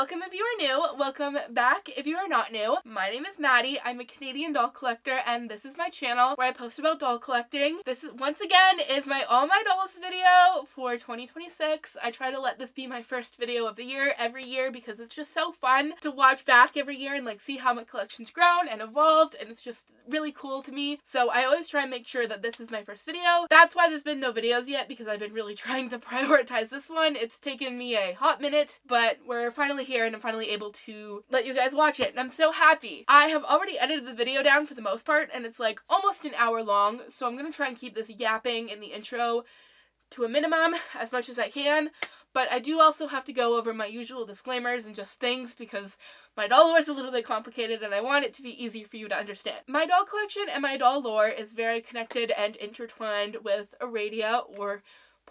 Welcome if you are new, welcome back if you are not new. My name is Maddy, I'm a Canadian doll collector, and this is my channel where I post about doll collecting. This is, once again, is my All My Dolls video for 2026. I try to let this be my first video of the year every year because it's just so fun to watch back every year and like see how my collection's grown and evolved, and it's just really cool to me. So I always try and make sure that this is my first video. That's why there's been no videos yet, because I've been really trying to prioritize this one. It's taken me a hot minute, but we're finally here and I'm finally able to let you guys watch it, and I'm so happy. I have already edited the video down for the most part, and it's like almost an hour long, so I'm gonna try and keep this yapping in the intro to a minimum as much as I can, but I do also have to go over my usual disclaimers and just things because my doll lore is a little bit complicated and I want it to be easy for you to understand. My doll collection and my doll lore is very connected and intertwined with Aradia, or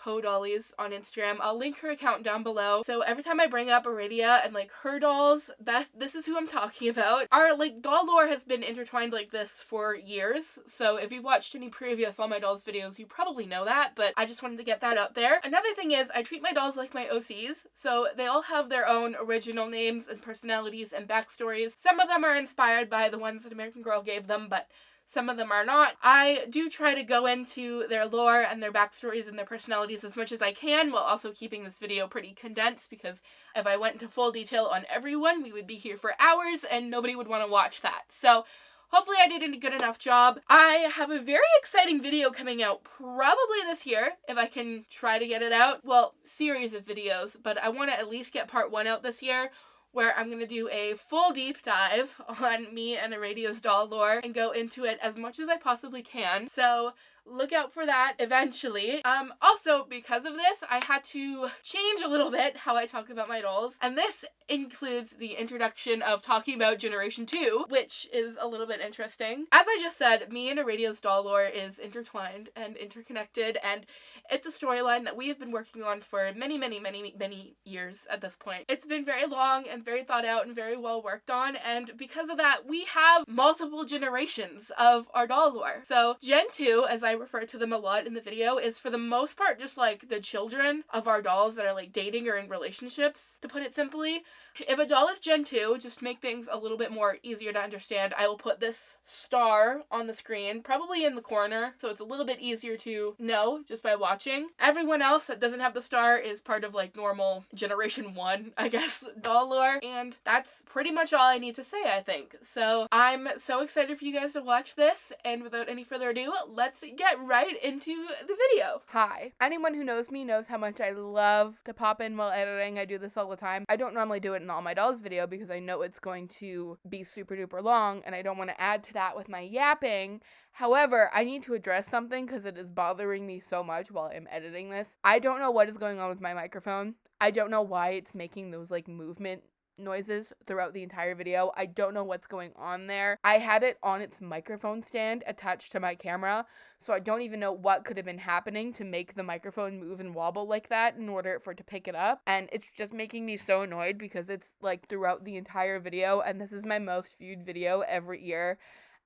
Dollies on Instagram. I'll link her account down below. So every time I bring up Aradia and like her dolls, this is who I'm talking about. Our like doll lore has been intertwined like this for years. So if you've watched any previous All My Dolls videos, you probably know that, but I just wanted to get that out there. Another thing is I treat my dolls like my OCs. So they all have their own original names and personalities and backstories. Some of them are inspired by the ones that American Girl gave them, but some of them are not. I do try to go into their lore and their backstories and their personalities as much as I can, while also keeping this video pretty condensed, because if I went into full detail on everyone, we would be here for hours and nobody would want to watch that. So hopefully I did a good enough job. I have a very exciting video coming out probably this year, if I can try to get it out. Well, series of videos, but I want to at least get part 1 out this year, where I'm going to do a full deep dive on me and Aradia's doll lore and go into it as much as I possibly can. So look out for that eventually. Also, because of this, I had to change a little bit how I talk about my dolls, and this includes the introduction of talking about Generation 2, which is a little bit interesting. As I just said, me and Aradia's doll lore is intertwined and interconnected, and it's a storyline that we have been working on for many years at this point. It's been very long and very thought out and very well worked on, and because of that, we have multiple generations of our doll lore. So Gen 2, as I refer to them a lot in the video, is for the most part just like the children of our dolls that are like dating or in relationships, to put it simply. If a doll is Gen 2, just to make things a little bit more easier to understand, I will put this star on the screen, probably in the corner, so it's a little bit easier to know just by watching. Everyone else that doesn't have the star is part of like normal Generation 1, I guess, doll lore, and that's pretty much all I need to say, I think. So I'm so excited for you guys to watch this, and without any further ado, let's get right into the video. Hi. Anyone who knows me knows how much I love to pop in while editing. I do this all the time. I don't normally do it in All My Dolls video because I know it's going to be super duper long and I don't want to add to that with my yapping. However, I need to address something because it is bothering me so much while I'm editing this. I don't know what is going on with my microphone. I don't know why it's making those like movement noises throughout the entire video. I don't know what's going on there. I had it on its microphone stand attached to my camera, so I don't even know what could have been happening to make the microphone move and wobble like that in order for it to pick it up, and it's just making me so annoyed because it's like throughout the entire video, and this is my most viewed video every year,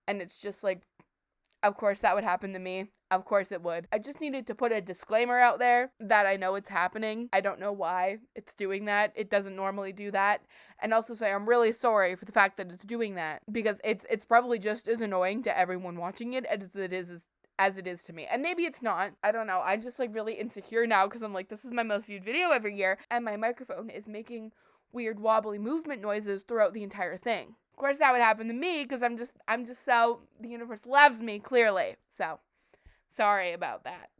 and it's just like, of course that would happen to me. Of course it would. I just needed to put a disclaimer out there that I know it's happening. I don't know why it's doing that. It doesn't normally do that. And also say I'm really sorry for the fact that it's doing that, because it's probably just as annoying to everyone watching it as it is to me. And maybe it's not. I don't know. I'm just like really insecure now because I'm like, this is my most viewed video every year and my microphone is making weird wobbly movement noises throughout the entire thing. Of course that would happen to me because I'm just so, the universe loves me clearly. So sorry about that.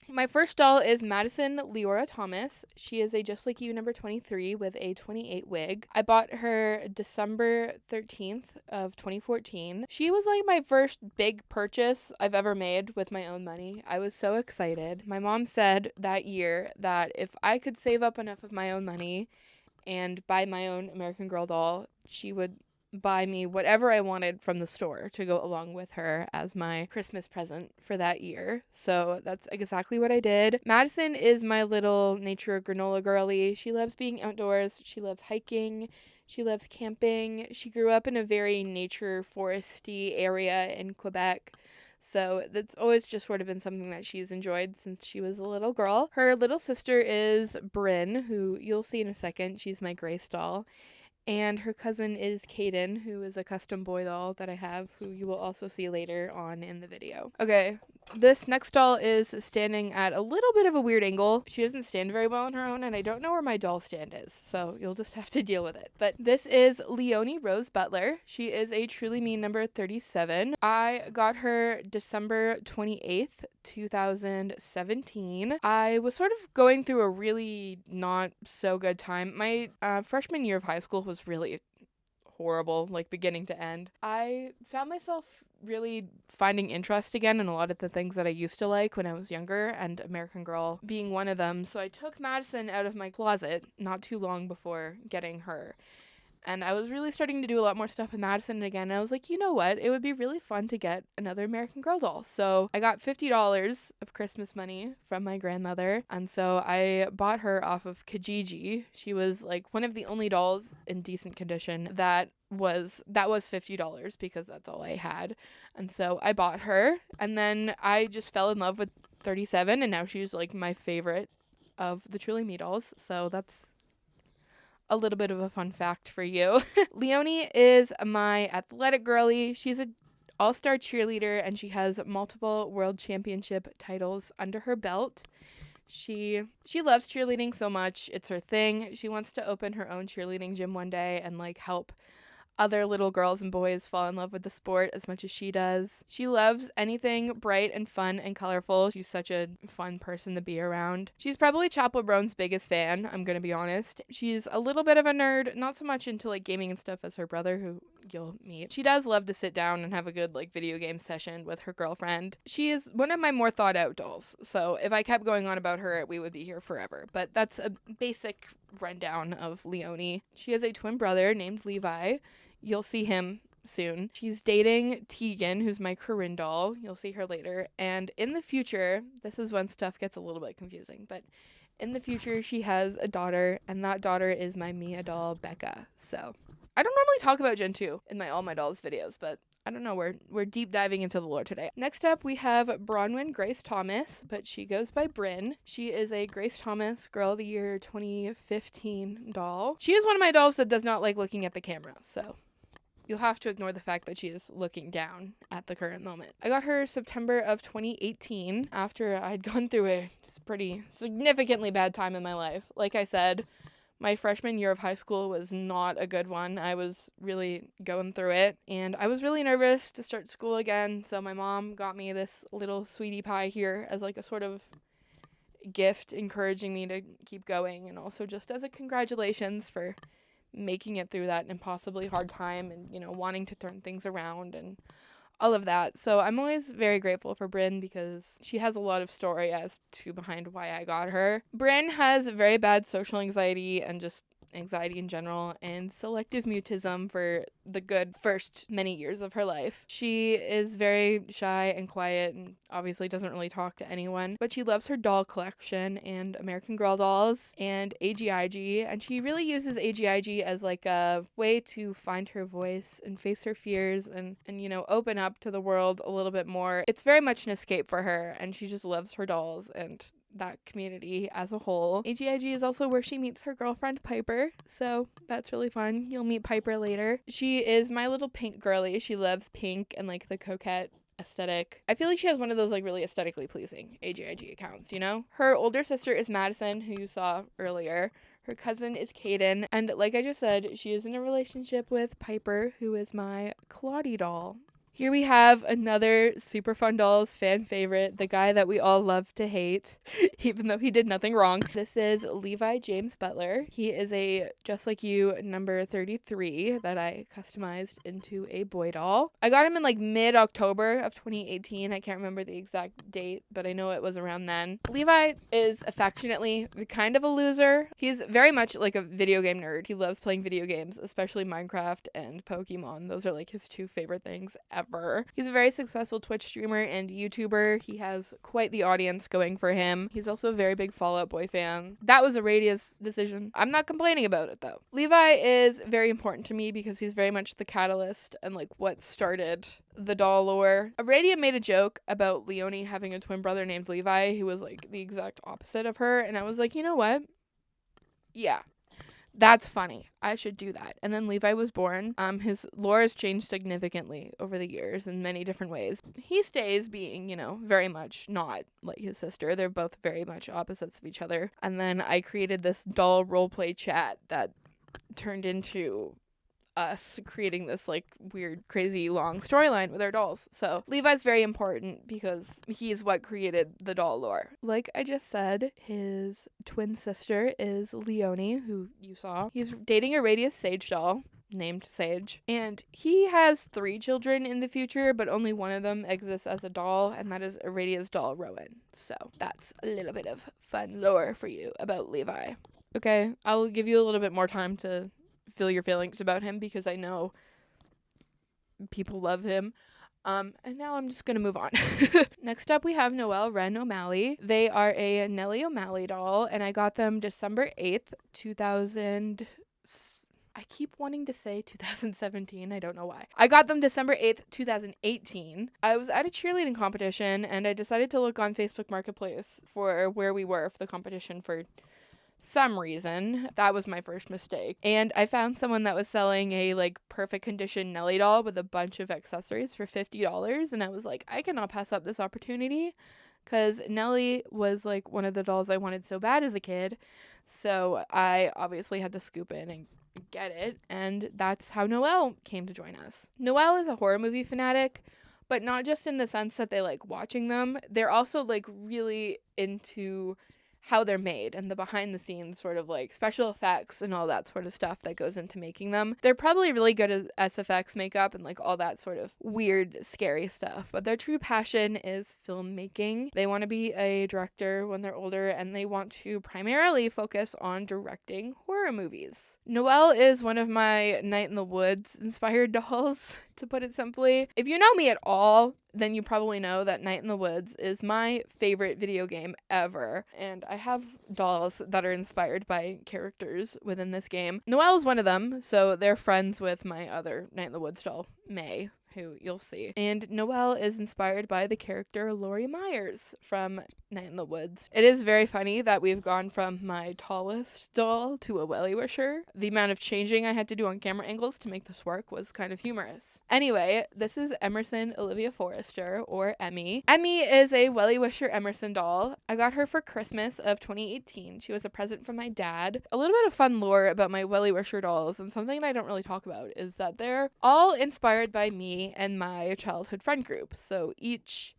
My first doll is Madison Leora Thomas. She is a Just Like You number 23 with a 28 wig. I bought her December 13th of 2014. She was like my first big purchase I've ever made with my own money. I was so excited. My mom said that year that if I could save up enough of my own money and buy my own American Girl doll, she would buy me whatever I wanted from the store to go along with her as my Christmas present for that year. So that's exactly what I did. Madison is my little nature granola girly. She loves being outdoors. She loves hiking. She loves camping. She grew up in a very nature foresty area in Quebec. So that's always just sort of been something that she's enjoyed since she was a little girl. Her little sister is Bryn, who you'll see in a second. She's my Grace doll. And her cousin is Caden, who is a custom boy doll that I have, who you will also see later on in the video. Okay, this next doll is standing at a little bit of a weird angle. She doesn't stand very well on her own, and I don't know where my doll stand is, so you'll just have to deal with it. But this is Leonie Rose Butler. She is a Truly Me number 37. I got her December 28th, 2017. I was sort of going through a really not so good time. My freshman year of high school was really horrible, like beginning to end. I found myself really finding interest again in a lot of the things that I used to like when I was younger, and American Girl being one of them. So I took Madison out of my closet not too long before getting her. And I was really starting to do a lot more stuff with Madison again. And I was like, you know what? It would be really fun to get another American Girl doll. So I got $50 of Christmas money from my grandmother. And so I bought her off of Kijiji. She was like one of the only dolls in decent condition that was $50 because that's all I had. And so I bought her. And then I just fell in love with 37. And now she's like my favorite of the Truly Me dolls. So that's a little bit of a fun fact for you. Leonie is my athletic girly. She's an all-star cheerleader, and she has multiple world championship titles under her belt. She loves cheerleading so much. It's her thing. She wants to open her own cheerleading gym one day and like help other little girls and boys fall in love with the sport as much as she does. She loves anything bright and fun and colorful. She's such a fun person to be around. She's probably Chapel Brown's biggest fan, I'm gonna be honest. She's a little bit of a nerd, not so much into like gaming and stuff as her brother, who you'll meet. She does love to sit down and have a good like video game session with her girlfriend. She is one of my more thought out dolls, so if I kept going on about her, we would be here forever. But that's a basic rundown of Leonie. She has a twin brother named Levi. You'll see him soon. She's dating Teagan, who's my Corinne doll. You'll see her later. And in the future, this is when stuff gets a little bit confusing, but in the future, she has a daughter, and that daughter is my Mia doll, Becca. So I don't normally talk about Gen 2 in my All My Dolls videos, but I don't know, we're deep diving into the lore today. Next up, we have Brunwin Grace Thomas, but she goes by Bryn. She is a Grace Thomas Girl of the Year 2015 doll. She is one of my dolls that does not like looking at the camera, so you'll have to ignore the fact that she is looking down at the current moment. I got her September of 2018 after I'd gone through a pretty significantly bad time in my life. Like I said, my freshman year of high school was not a good one. I was really going through it, and I was really nervous to start school again, so my mom got me this little sweetie pie here as like a sort of gift encouraging me to keep going, and also just as a congratulations for making it through that impossibly hard time and, you know, wanting to turn things around and all of that. So I'm always very grateful for Bryn because she has a lot of story as to behind why I got her. Bryn has very bad social anxiety and just anxiety in general, and selective mutism for the good first many years of her life. She is very shy and quiet and obviously doesn't really talk to anyone, but she loves her doll collection and American Girl dolls and AGIG, and she really uses AGIG as like a way to find her voice and face her fears and you know, open up to the world a little bit more. It's very much an escape for her, and she just loves her dolls and that community as a whole. AGIG is also where she meets her girlfriend Piper, so that's really fun. You'll meet Piper later. She is my little pink girly. She loves pink and like the coquette aesthetic. I feel like she has one of those like really aesthetically pleasing AGIG accounts, you know? Her older sister is Madison, who you saw earlier. Her cousin is Caden, and like I just said, she is in a relationship with Piper, who is my Claudie doll. Here we have another Super Fun Dolls fan favorite, the guy that we all love to hate, even though he did nothing wrong. This is Levi James Butler. He is a Just Like You number 33 that I customized into a boy doll. I got him in like mid-October of 2018. I can't remember the exact date, but I know it was around then. Levi is affectionately kind of a loser. He's very much like a video game nerd. He loves playing video games, especially Minecraft and Pokemon. Those are like his two favorite things ever. He's a very successful Twitch streamer and YouTuber. He has quite the audience going for him. He's also a very big Fall Out Boy fan. That was a Radius decision. I'm not complaining about it though. Levi is very important to me because he's very much the catalyst and like what started the doll lore. Aradia made a joke about Leonie having a twin brother named Levi who was like the exact opposite of her, and I was like, you know what? Yeah. That's funny. I should do that. And then Levi was born. His lore has changed significantly over the years in many different ways. He stays being, very much not like his sister. They're both very much opposites of each other. And then I created this doll roleplay chat that turned into us creating this like weird, crazy, long storyline with our dolls. So Levi's very important because he's what created the doll lore. Like I just said, his twin sister is Leonie, who you saw. He's dating a Radius Sage doll named Sage, and he has 3 children in the future, but only one of them exists as a doll, and that is Iradia's doll Rowan. So that's a little bit of fun lore for you about Levi. Okay, I'll give you a little bit more time to feel your feelings about him because I know people love him. And now I'm just gonna move on. Next up we have Noelle Wren O'Malley. They are a Nellie O'Malley doll, and I got them December 8th, 2000. I keep wanting to say 2017. I don't know why. I got them December 8th, 2018. I was at a cheerleading competition, and I decided to look on Facebook Marketplace for where we were for the competition for some reason. That was my first mistake. And I found someone that was selling a like perfect condition Nellie doll with a bunch of accessories for $50. And I was like, I cannot pass up this opportunity because Nellie was like one of the dolls I wanted so bad as a kid. So I obviously had to scoop in and get it. And that's how Noelle came to join us. Noelle is a horror movie fanatic, but not just in the sense that they like watching them. They're also like really into how they're made and the behind the scenes sort of like special effects and all that sort of stuff that goes into making them. They're probably really good at SFX makeup and like all that sort of weird, scary stuff. But their true passion is filmmaking. They want to be a director when they're older, and they want to primarily focus on directing horror movies. Noelle is one of my Night in the Woods inspired dolls, to put it simply. If you know me at all, then you probably know that Night in the Woods is my favorite video game ever. And I have dolls that are inspired by characters within this game. Noelle is one of them, so they're friends with my other Night in the Woods doll, May, who you'll see. And Noelle is inspired by the character Laurie Myers from Night in the Woods. It is very funny that we've gone from my tallest doll to a welly wisher. The amount of changing I had to do on camera angles to make this work was kind of humorous. Anyway, this is Emerson Olivia Forrester, or Emmy. Emmy is a welly wisher Emerson doll. I got her for Christmas of 2018. She was a present from my dad. A little bit of fun lore about my welly wisher dolls, and something that I don't really talk about, is that they're all inspired by me and my childhood friend group. So each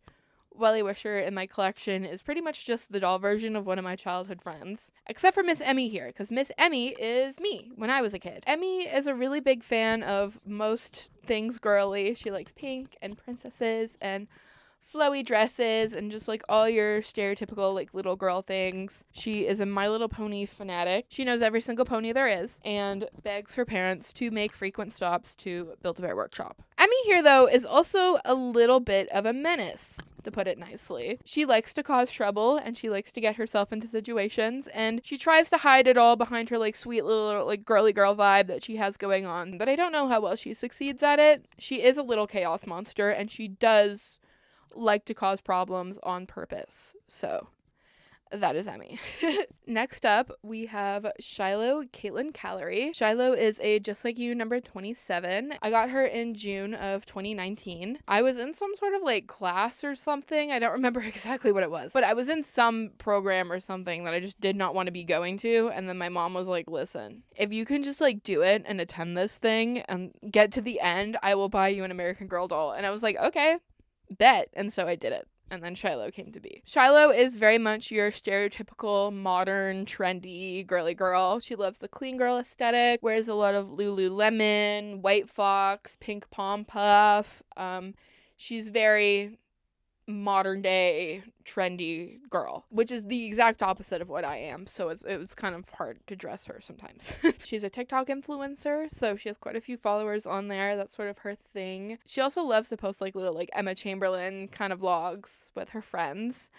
welly wisher in my collection is pretty much just the doll version of one of my childhood friends, except for Miss Emmy here, because Miss Emmy is me when I was a kid. Emmy is a really big fan of most things girly. She likes pink and princesses and flowy dresses and just like all your stereotypical like little girl things. She is a My Little Pony fanatic. She knows every single pony there is and begs her parents to make frequent stops to Build-A-Bear Workshop. Emmy here though is also a little bit of a menace, to put it nicely. She likes to cause trouble and she likes to get herself into situations, and she tries to hide it all behind her like sweet little like girly girl vibe that she has going on, but I don't know how well she succeeds at it. She is a little chaos monster and she does like to cause problems on purpose. So that is Emmy. Next up, we have Shiloh Caitlin Callery. Shiloh is a Just Like You number 27. I got her in June of 2019. I was in some sort of like class or something. I don't remember exactly what it was, but I was in some program or something that I just did not want to be going to. And then my mom was like, listen, if you can just like do it and attend this thing and get to the end, I will buy you an American Girl doll. And I was like, okay, bet. And so I did it. And then Shiloh came to be. Shiloh is very much your stereotypical, modern, trendy, girly girl. She loves the clean girl aesthetic, wears a lot of Lululemon, White Fox, pink pom puff. She's very modern day trendy girl, which is the exact opposite of what I am, so it was kind of hard to dress her sometimes. She's a TikTok influencer, so she has quite a few followers on there. That's sort of her thing. She also loves to post like little like Emma Chamberlain kind of vlogs with her friends,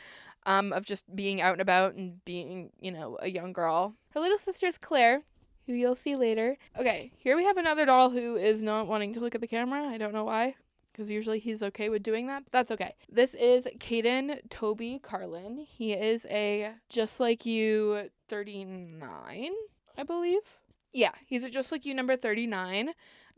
of just being out and about and being, a young girl. Her little sister is Claire, who you'll see later. Okay, here we have another doll who is not wanting to look at the camera. I don't know why, because usually he's okay with doing that, but that's okay. This is Caden Toby Carlin. He is a Just Like You 39, I believe. Yeah, he's a Just Like You number 39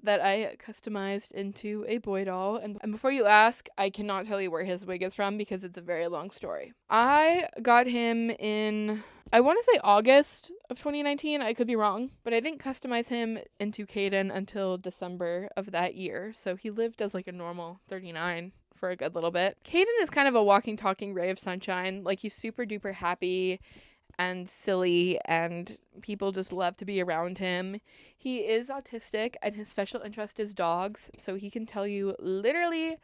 that I customized into a boy doll. And before you ask, I cannot tell you where his wig is from because it's a very long story. I got him in, I want to say August of 2019. I could be wrong, but I didn't customize him into Caden until December of that year. So he lived as like a normal 39 for a good little bit. Caden is kind of a walking, talking ray of sunshine. Like, he's super duper happy and silly, and people just love to be around him. He is autistic, and his special interest is dogs, so he can tell you literally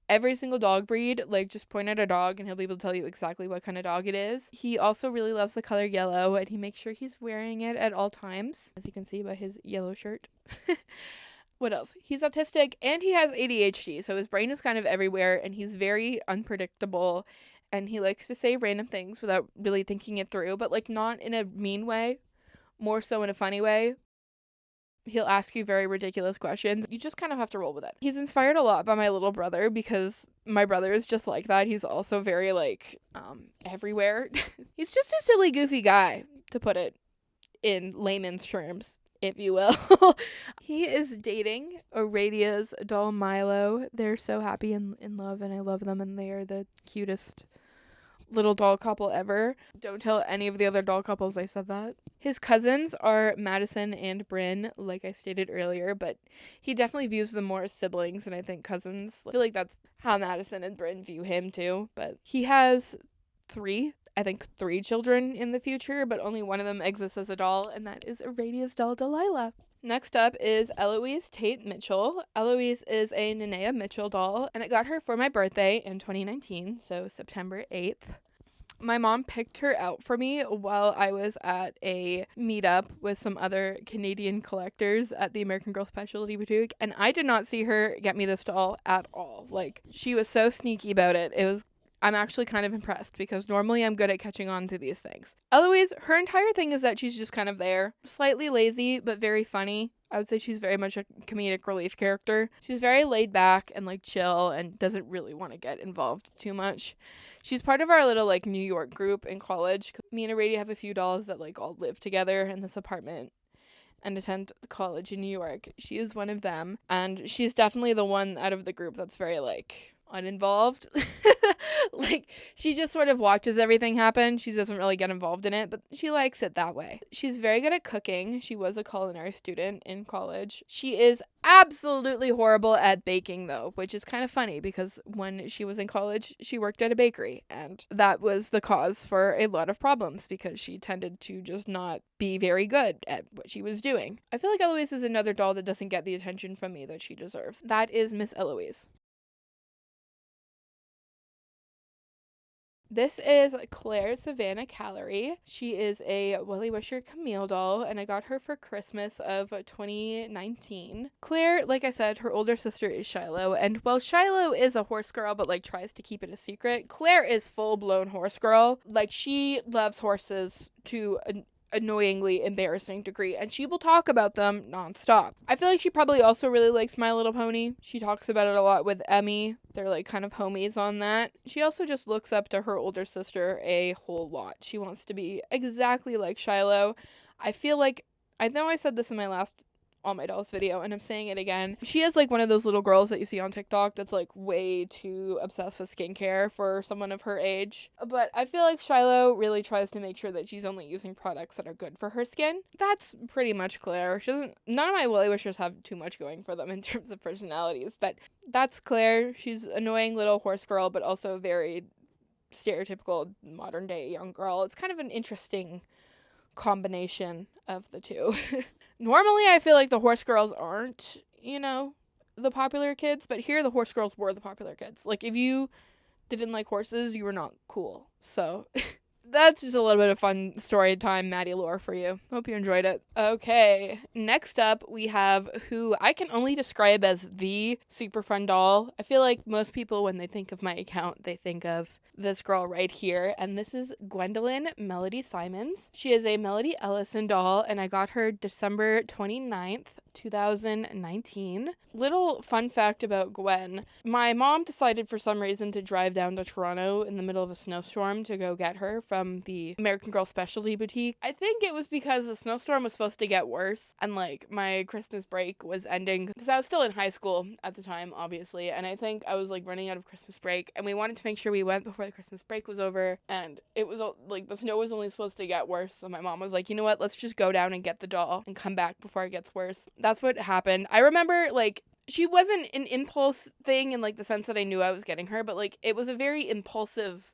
every single dog breed. Like, just point at a dog and he'll be able to tell you exactly what kind of dog it is. He also really loves the color yellow, and he makes sure he's wearing it at all times, as you can see by his yellow shirt. What else? He's autistic and he has ADHD, so his brain is kind of everywhere, and he's very unpredictable, and he likes to say random things without really thinking it through, but like not in a mean way, more so in a funny way. He'll ask you very ridiculous questions. You just kind of have to roll with it. He's inspired a lot by my little brother because my brother is just like that. He's also very like everywhere. He's just a silly, goofy guy, to put it in layman's terms, if you will. He is dating Aradia's doll Milo. They're so happy and in love, and I love them, and they are the cutest little doll couple ever. Don't tell any of the other doll couples I said that. His cousins are Madison and Bryn, like I stated earlier, but he definitely views them more as siblings, and I think cousins. I feel like that's how Madison and Bryn view him too. But he has three children in the future, but only one of them exists as a doll, and that is Aradia's doll Delilah. Next up is Eloise Tate Mitchell. Eloise is a Nenea Mitchell doll, and I got her for my birthday in 2019, so September 8th. My mom picked her out for me while I was at a meetup with some other Canadian collectors at the American Girl Specialty Boutique, and I did not see her get me this doll at all. Like, she was so sneaky about it. I'm actually kind of impressed because normally I'm good at catching on to these things. Eloise, her entire thing is that she's just kind of there. Slightly lazy, but very funny. I would say she's very much a comedic relief character. She's very laid back and like chill and doesn't really want to get involved too much. She's part of our little like New York group in college. Me and Arady have a few dolls that like all live together in this apartment and attend college in New York. She is one of them, and she's definitely the one out of the group that's very like uninvolved. Like, she just sort of watches everything happen. She doesn't really get involved in it, but she likes it that way. She's very good at cooking. She was a culinary student in college. She is absolutely horrible at baking, though, which is kind of funny because when she was in college, she worked at a bakery, and that was the cause for a lot of problems because she tended to just not be very good at what she was doing. I feel like Eloise is another doll that doesn't get the attention from me that she deserves. That is Miss Eloise. This is Claire Savannah Callery. She is a Willy Wisher Camille doll, and I got her for Christmas of 2019. Claire, like I said, her older sister is Shiloh, and while Shiloh is a horse girl but like tries to keep it a secret, Claire is full-blown horse girl. Like, she loves horses to an annoyingly embarrassing degree, and she will talk about them nonstop. I feel like she probably also really likes My Little Pony. She talks about it a lot with Emmy. They're like kind of homies on that. She also just looks up to her older sister a whole lot. She wants to be exactly like Shiloh. I feel like, I know I said this in my last All My Dolls video, and I'm saying it again. She is like one of those little girls that you see on TikTok that's like way too obsessed with skincare for someone of her age. But I feel like Shiloh really tries to make sure that she's only using products that are good for her skin. That's pretty much Claire. None of my Willy Wishers have too much going for them in terms of personalities, but that's Claire. She's an annoying little horse girl, but also very stereotypical modern day young girl. It's kind of an interesting combination of the two. Normally, I feel like the horse girls aren't, the popular kids, but here the horse girls were the popular kids. Like, if you didn't like horses, you were not cool. So, that's just a little bit of fun story time Maddy lore for you. Hope you enjoyed it. Okay, next up we have who I can only describe as the super fun doll. I feel like most people, when they think of my account, they think of this girl right here, and this is Gwendolyn Melody Simons. She is a Melody Ellison doll, and I got her December 29th 2019. Little fun fact about Gwen. My mom decided for some reason to drive down to Toronto in the middle of a snowstorm to go get her from the American Girl specialty boutique. I think it was because the snowstorm was supposed to get worse and like my Christmas break was ending because I was still in high school at the time, obviously, and I think I was like running out of Christmas break and we wanted to make sure we went before the Christmas break was over, and it was like the snow was only supposed to get worse, so my mom was like, you know what, let's just go down and get the doll and come back before it gets worse. That's what happened. I remember like she wasn't an impulse thing in like the sense that I knew I was getting her, but like it was a very impulsive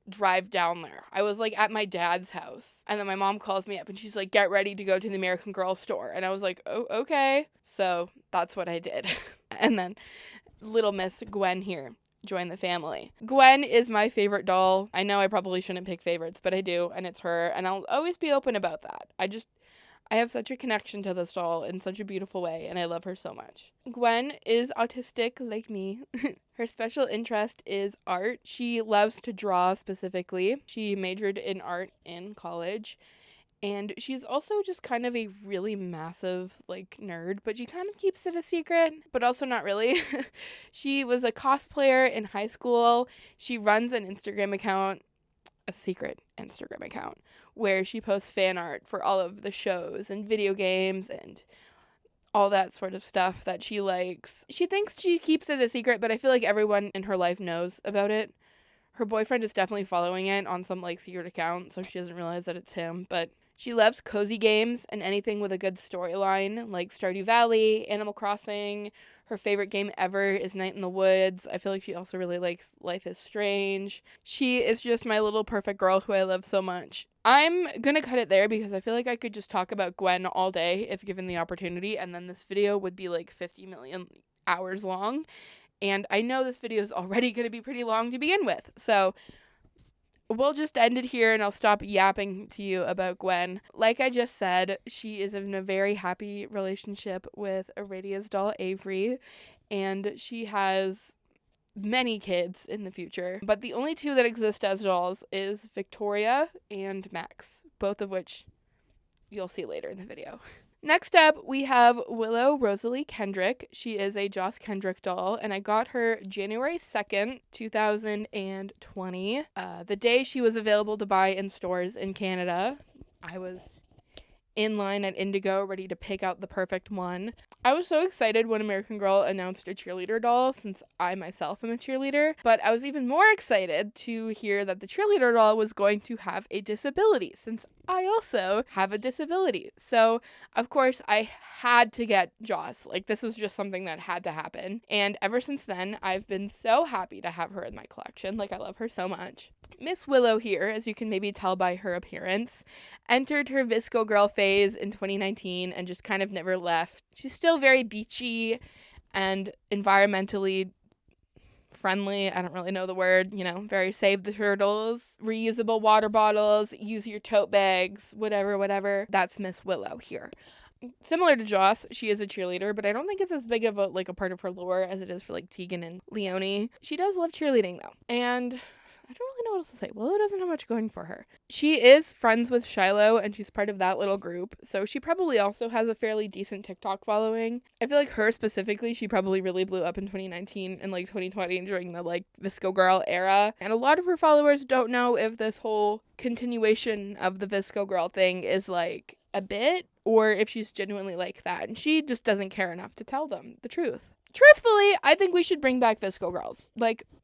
drive down there. I was like at my dad's house and then my mom calls me up and she's like, get ready to go to the American Girl store, and I was like, oh, okay. So that's what I did. And then little Miss Gwen here joined the family. Gwen is my favorite doll. I know I probably shouldn't pick favorites, but I do, and it's her, and I'll always be open about that. I have such a connection to this doll in such a beautiful way, and I love her so much. Gwen is autistic like me. Her special interest is art. She loves to draw specifically. She majored in art in college, and she's also just kind of a really massive, like, nerd, but she kind of keeps it a secret, but also not really. She was a cosplayer in high school. She runs an Instagram account, a secret Instagram account, where she posts fan art for all of the shows and video games and all that sort of stuff that she likes. She thinks she keeps it a secret, but I feel like everyone in her life knows about it. Her boyfriend is definitely following it on some like secret account, so she doesn't realize that it's him, but she loves cozy games and anything with a good storyline, like Stardew Valley, Animal Crossing. Her favorite game ever is Night in the Woods. I feel like she also really likes Life is Strange. She is just my little perfect girl who I love so much. I'm gonna cut it there because I feel like I could just talk about Gwen all day if given the opportunity, and then this video would be like 50 million hours long. And I know this video is already gonna be pretty long to begin with, so we'll just end it here and I'll stop yapping to you about Gwen. Like I just said, she is in a very happy relationship with Aradia's doll, Avery, and she has many kids in the future. But the only two that exist as dolls is Victoria and Max, both of which you'll see later in the video. Next up, we have Willow Rosalie Kendrick. She is a Joss Kendrick doll, and I got her January 2nd, 2020. The day she was available to buy in stores in Canada. I was in line at Indigo, ready to pick out the perfect one. I was so excited when American Girl announced a cheerleader doll, since I myself am a cheerleader, but I was even more excited to hear that the cheerleader doll was going to have a disability, since I also have a disability. So, of course, I had to get Joss. Like, this was just something that had to happen. And ever since then, I've been so happy to have her in my collection. Like, I love her so much. Miss Willow here, as you can maybe tell by her appearance, entered her Visco Girl phase in 2019 and just kind of never left. She's still very beachy and environmentally friendly. I don't really know the word, very save the turtles, reusable water bottles, use your tote bags, whatever. That's Miss Willow here. Similar to Joss, she is a cheerleader, but I don't think it's as big of a part of her lore as it is for like Teagan and Leonie. She does love cheerleading though. And I don't really know what else to say. Willow doesn't have much going for her. She is friends with Shiloh, and she's part of that little group, so she probably also has a fairly decent TikTok following. I feel like her specifically, she probably really blew up in 2019 and 2020 during the Visco Girl era, and a lot of her followers don't know if this whole continuation of the Visco Girl thing is a bit, or if she's genuinely like that, and she just doesn't care enough to tell them the truth. Truthfully, I think we should bring back Visco Girls.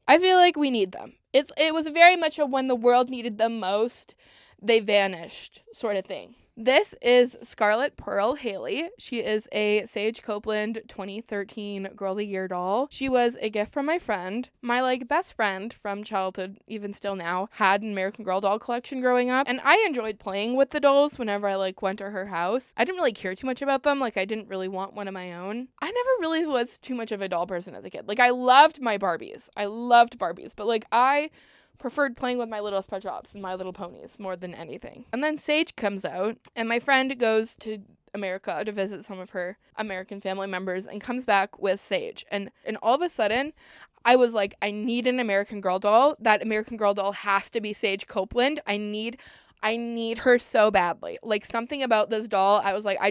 I feel like we need them. It was very much a when the world needed them most, they vanished sort of thing. This is Scarlet Pearl Haley. She is a Sage Copeland 2013 Girl of the Year doll. She was a gift from my friend. My best friend from childhood, even still now, had an American Girl doll collection growing up, and I enjoyed playing with the dolls whenever I went to her house. I didn't really care too much about them. I didn't really want one of my own. I never really was too much of a doll person as a kid. I loved my Barbies. I loved Barbies, but I preferred playing with My Little Pet Shops and My Little Ponies more than anything. And then Sage comes out, and my friend goes to America to visit some of her American family members and comes back with Sage. And all of a sudden, I was like, I need an American Girl doll. That American Girl doll has to be Sage Copeland. I need her so badly. Something about this doll, I was like, I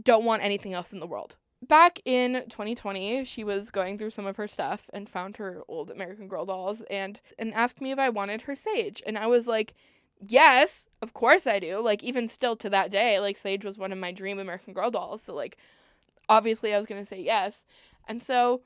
don't want anything else in the world. Back in 2020, she was going through some of her stuff and found her old American Girl dolls and asked me if I wanted her Sage. And I was like, yes, of course I do. Like, even still to that day, like, Sage was one of my dream American Girl dolls. So, like, obviously I was going to say yes. And so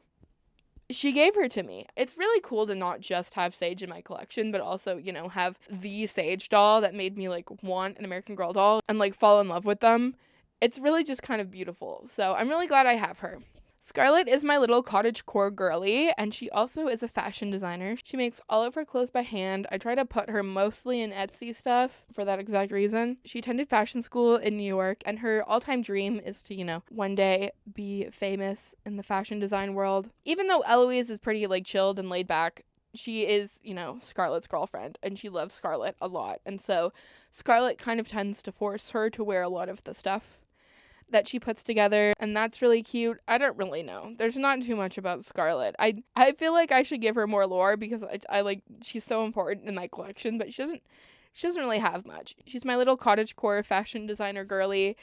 she gave her to me. It's really cool to not just have Sage in my collection, but also, you know, have the Sage doll that made me, like, want an American Girl doll and, like, fall in love with them. It's really just kind of beautiful. So I'm really glad I have her. Scarlet is my little cottagecore girly, and she also is a fashion designer. She makes all of her clothes by hand. I try to put her mostly in Etsy stuff for that exact reason. She attended fashion school in New York, and her all-time dream is to, you know, one day be famous in the fashion design world. Even though Eloise is pretty, like, chilled and laid back, she is, you know, Scarlet's girlfriend, and she loves Scarlet a lot. And so Scarlet kind of tends to force her to wear a lot of the stuff that she puts together, and that's really cute. I don't really know. There's not too much about Scarlet. I feel like I should give her more lore because I like, she's so important in my collection, but she doesn't really have much. She's my little cottagecore fashion designer girly,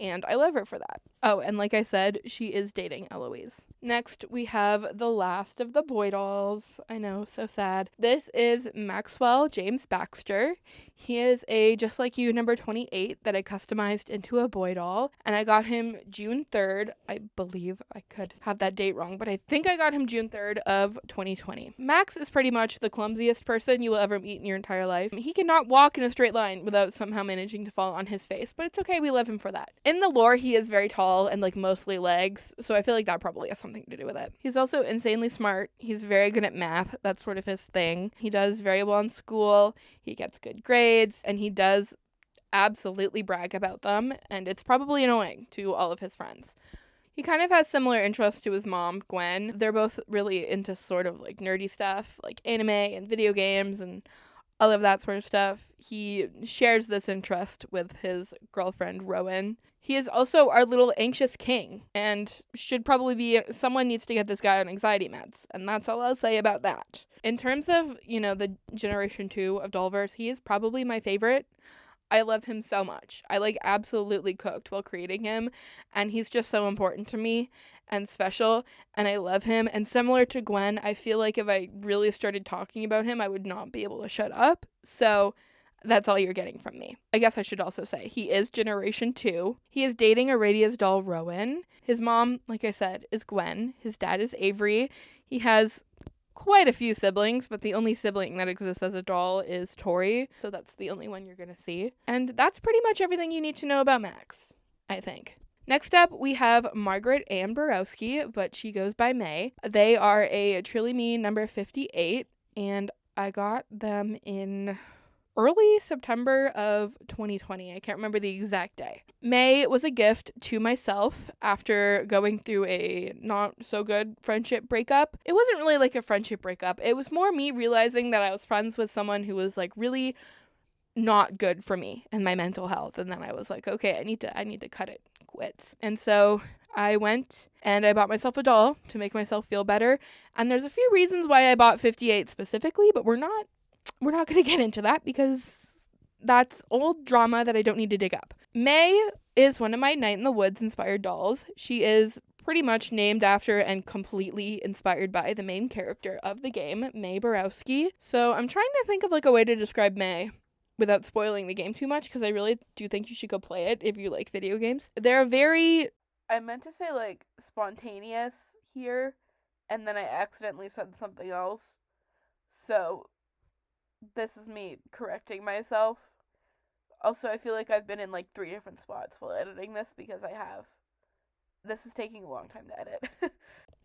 and I love her for that. Oh, and like I said, she is dating Eloise. Next, we have the last of the boy dolls. I know, so sad. This is Maxwell James Baxter. He is a Just Like You number 28 that I customized into a boy doll, and I got him June 3rd. I believe I could have that date wrong, but I think I got him June 3rd of 2020. Max is pretty much the clumsiest person you will ever meet in your entire life. He cannot walk in a straight line without somehow managing to fall on his face, but it's okay, we love him for that. In the lore, he is very tall and like mostly legs, so I feel like that probably has something to do with it. He's also insanely smart. He's very good at math. That's sort of his thing. He does very well in school. He gets good grades, and he does absolutely brag about them, and it's probably annoying to all of his friends. He kind of has similar interests to his mom, Gwen. They're both really into sort of like nerdy stuff, like anime and video games and all of that sort of stuff. He shares this interest with his girlfriend, Rowan. He is also our little anxious king, and should probably be, someone needs to get this guy on anxiety meds, and that's all I'll say about that. In terms of, you know, the Generation 2 of Dollverse, he is probably my favorite. I love him so much. I like absolutely cooked while creating him, and he's just so important to me and special, and I love him. And similar to Gwen, I feel like if I really started talking about him, I would not be able to shut up. So that's all you're getting from me. I guess I should also say he is Generation 2. He is dating Aradia's doll, Rowan. His mom, like I said, is Gwen. His dad is Avery. He has quite a few siblings, but the only sibling that exists as a doll is Tori, so that's the only one you're gonna see. And that's pretty much everything you need to know about Max, I think. Next up, we have Margaret and Borowski, but she goes by May. They are a Truly Me number 58, and I got them in early September of 2020. I can't remember the exact day. May was a gift to myself after going through a not so good friendship breakup. It wasn't really like a friendship breakup. It was more me realizing that I was friends with someone who was like really not good for me and my mental health. And then I was like, okay, I need to cut it quits. And so I went and I bought myself a doll to make myself feel better. And there's a few reasons why I bought 58 specifically, but we're not going to get into that because that's old drama that I don't need to dig up. May is one of my Night in the Woods inspired dolls. She is pretty much named after and completely inspired by the main character of the game, May Borowski. So I'm trying to think of like a way to describe May without spoiling the game too much, because I really do think you should go play it if you like video games. They're very, I meant to say like spontaneous here, and then I accidentally said something else. So this is me correcting myself. Also, I feel like I've been in like 3 different spots while editing this because I have. This is taking a long time to edit.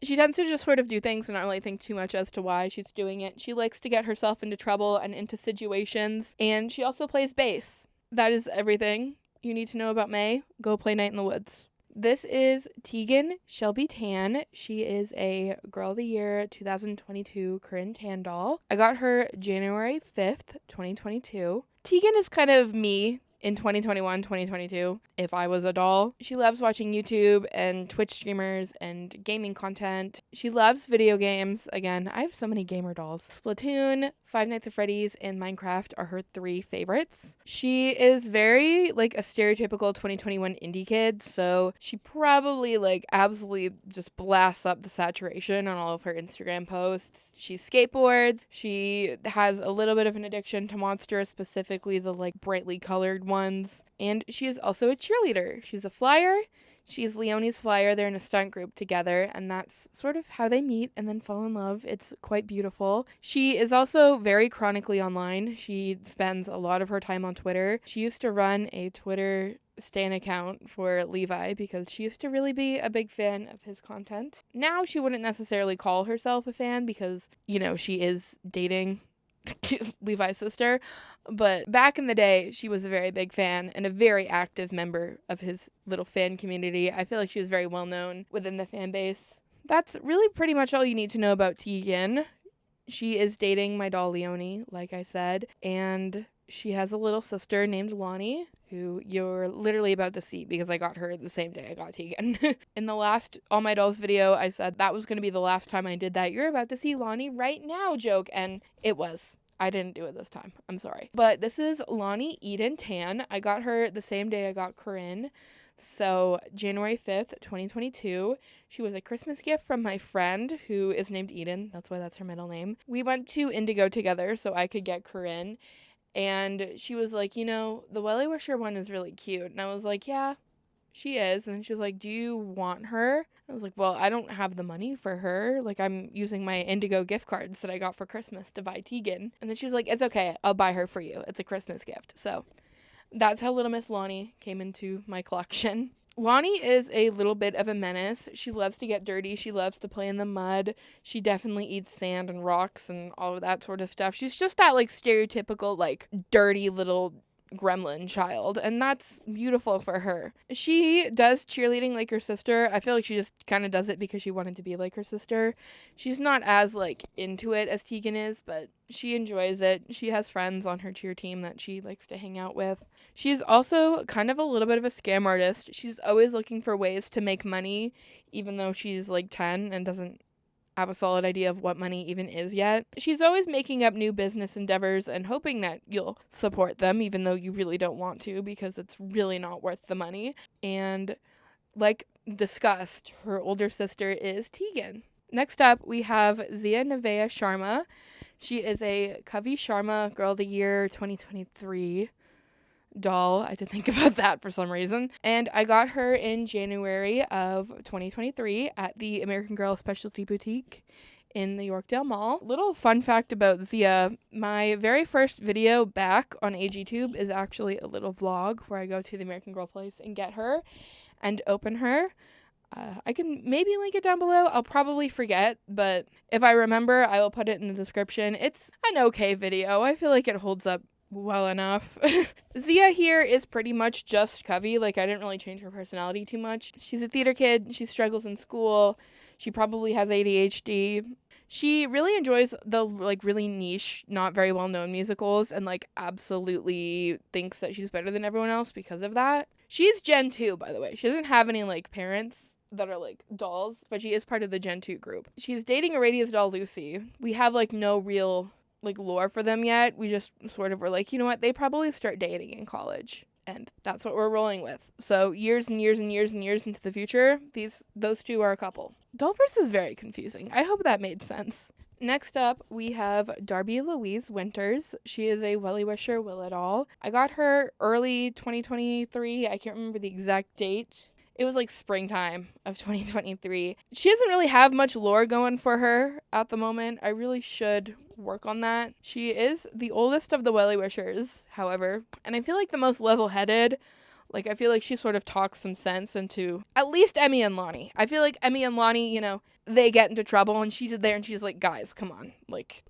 She tends to just sort of do things and not really think too much as to why she's doing it. She likes to get herself into trouble and into situations, and she also plays bass. That is everything you need to know about May. Go play Night in the Woods. This is Teagan Shelby Tan. She is a Girl of the Year 2022 Corinne Tan doll. I got her January 5th, 2022. Teagan is kind of me in 2021, 2022, if I was a doll. She loves watching YouTube and Twitch streamers and gaming content. She loves video games. Again, I have so many gamer dolls. Splatoon, Five Nights at Freddy's and Minecraft are her 3 favorites. She is very like a stereotypical 2021 indie kid, so she probably like absolutely just blasts up the saturation on all of her Instagram posts. She skateboards. She has a little bit of an addiction to monsters, specifically the like brightly colored ones. And she is also a cheerleader. She's a flyer. She's Leonie's flyer. They're in a stunt group together, and that's sort of how they meet and then fall in love. It's quite beautiful. She is also very chronically online. She spends a lot of her time on Twitter. She used to run a Twitter stan account for Levi because she used to really be a big fan of his content. Now she wouldn't necessarily call herself a fan because, you know, she is dating Levi's sister, but back in the day she was a very big fan and a very active member of his little fan community. I feel like she was very well known within the fan base. That's really pretty much all you need to know about Teagan. She is dating my doll Leonie, like I said, and she has a little sister named Lonnie, who you're literally about to see because I got her the same day I got Teagan. In the last All My Dolls video, I said that was going to be the last time I did that. You're about to see Lonnie right now joke, and it was. I didn't do it this time. I'm sorry. But this is Lonnie Eden Tan. I got her the same day I got Corinne. So January 5th, 2022. She was a Christmas gift from my friend who is named Eden. That's why that's her middle name. We went to Indigo together so I could get Corinne. And she was like, you know, the Welly Wisher one is really cute. And I was like, yeah, she is. And she was like, do you want her? I was like, well, I don't have the money for her. Like, I'm using my Indigo gift cards that I got for Christmas to buy Teagan. And then she was like, it's okay. I'll buy her for you. It's a Christmas gift. So that's how Little Miss Lonnie came into my collection. Lonnie is a little bit of a menace. She loves to get dirty. She loves to play in the mud. She definitely eats sand and rocks and all of that sort of stuff. She's just that, like, stereotypical, like, dirty little gremlin child, and that's beautiful for her. She does cheerleading like her sister. I feel like she just kind of does it because she wanted to be like her sister. She's not as like into it as Teagan is, but she enjoys it. She has friends on her cheer team that she likes to hang out with. She's also kind of a little bit of a scam artist. She's always looking for ways to make money, even though she's like 10 and doesn't have a solid idea of what money even is yet. She's always making up new business endeavors and hoping that you'll support them, even though you really don't want to, because it's really not worth the money. And like discussed, her older sister is Teagan. Next up, we have Ziya Nevaeh Sharma. She is a Kavi Sharma Girl of the Year 2023 doll. I did think about that for some reason. And I got her in January of 2023 at the American Girl Specialty Boutique in the Yorkdale Mall. Little fun fact about Ziya, my very first video back on AGTube is actually a little vlog where I go to the American Girl place and get her and open her. I can maybe link it down below. I'll probably forget, but if I remember, I will put it in the description. It's an okay video. I feel like it holds up well enough. Ziya here is pretty much just Covey. Like, I didn't really change her personality too much. She's a theater kid. She struggles in school. She probably has ADHD. She really enjoys the, like, really niche, not very well-known musicals and, like, absolutely thinks that she's better than everyone else because of that. She's Gen 2, by the way. She doesn't have any, like, parents that are, like, dolls, but she is part of the Gen 2 group. She's dating Aradia's doll, Lucy. We have, like, no real like lore for them yet. We just sort of were like, you know what, they probably start dating in college, and that's what we're rolling with. So years and years and years and years into the future, those two are a couple. Dollverse is very confusing. I hope that made sense. Next up, we have Darby Louise Winters. She is a Welly Wisher Willow doll. I got her early 2023. I can't remember the exact date. It was like springtime of 2023. She doesn't really have much lore going for her at the moment. I really should work on that. She is the oldest of the Welly Wishers, however, and I feel like the most level-headed. Like, I feel like she sort of talks some sense into at least Emmy and Lonnie. I feel like Emmy and Lonnie, you know, they get into trouble, and she's there and she's like, guys, come on, like,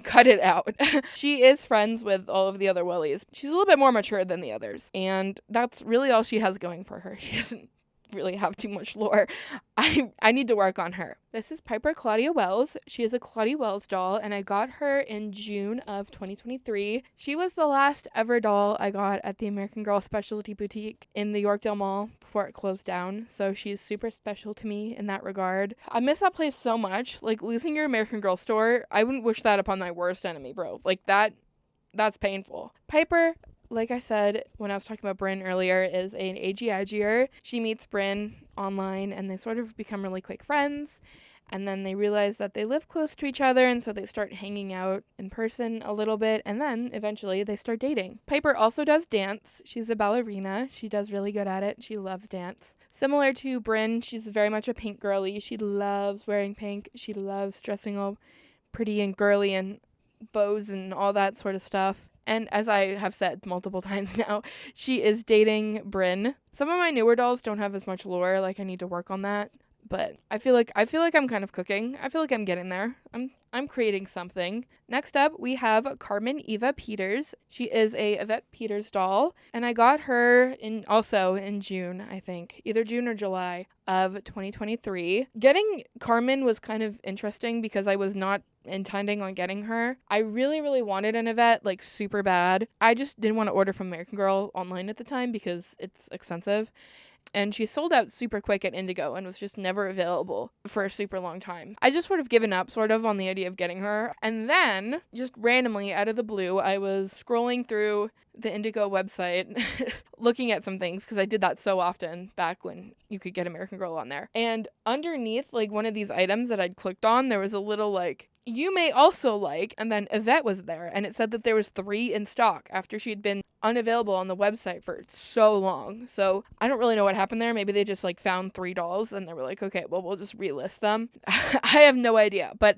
cut it out. She is friends with all of the other Wellies. She's a little bit more mature than the others, and that's really all she has going for her. She doesn't really have too much lore. I need to work on her. This is Piper Claudia Wells. She is a Claudia Wells doll, and I got her in June of 2023. She was the last ever doll I got at the American Girl Specialty Boutique in the Yorkdale Mall before it closed down, so she's super special to me in that regard. I miss that place so much. Like, losing your American Girl store, I wouldn't wish that upon my worst enemy, bro. Like, that's painful. Piper, like I said when I was talking about Bryn earlier, is an AGIGer. She meets Bryn online and they sort of become really quick friends. And then they realize that they live close to each other, and so they start hanging out in person a little bit, and then eventually they start dating. Piper also does dance. She's a ballerina. She does really good at it. She loves dance. Similar to Bryn, she's very much a pink girly. She loves wearing pink. She loves dressing all pretty and girly and bows and all that sort of stuff. And as I have said multiple times now, she is dating Bryn. Some of my newer dolls don't have as much lore. Like, I need to work on that. But I feel like I'm kind of cooking. I feel like I'm getting there. I'm creating something. Next up, we have Carmen Eva Peters. She is a Yvette Peters doll, and I got her also in June, I think, either June or July of 2023. Getting Carmen was kind of interesting because I was not intending on getting her. I really, really wanted an Yvette, like, super bad. I just didn't want to order from American Girl online at the time because it's expensive. And she sold out super quick at Indigo and was just never available for a super long time. I just sort of given up on the idea of getting her. And then, just randomly, out of the blue, I was scrolling through the Indigo website looking at some things, because I did that so often back when you could get American Girl on there. And underneath, like, one of these items that I'd clicked on, there was a little, like, you may also like, and then Yvette was there, and it said that there was 3 in stock after she'd been unavailable on the website for so long. So I don't really know what happened there. Maybe they just, like, found 3 dolls and they were like, okay, well, we'll just relist them. I have no idea, but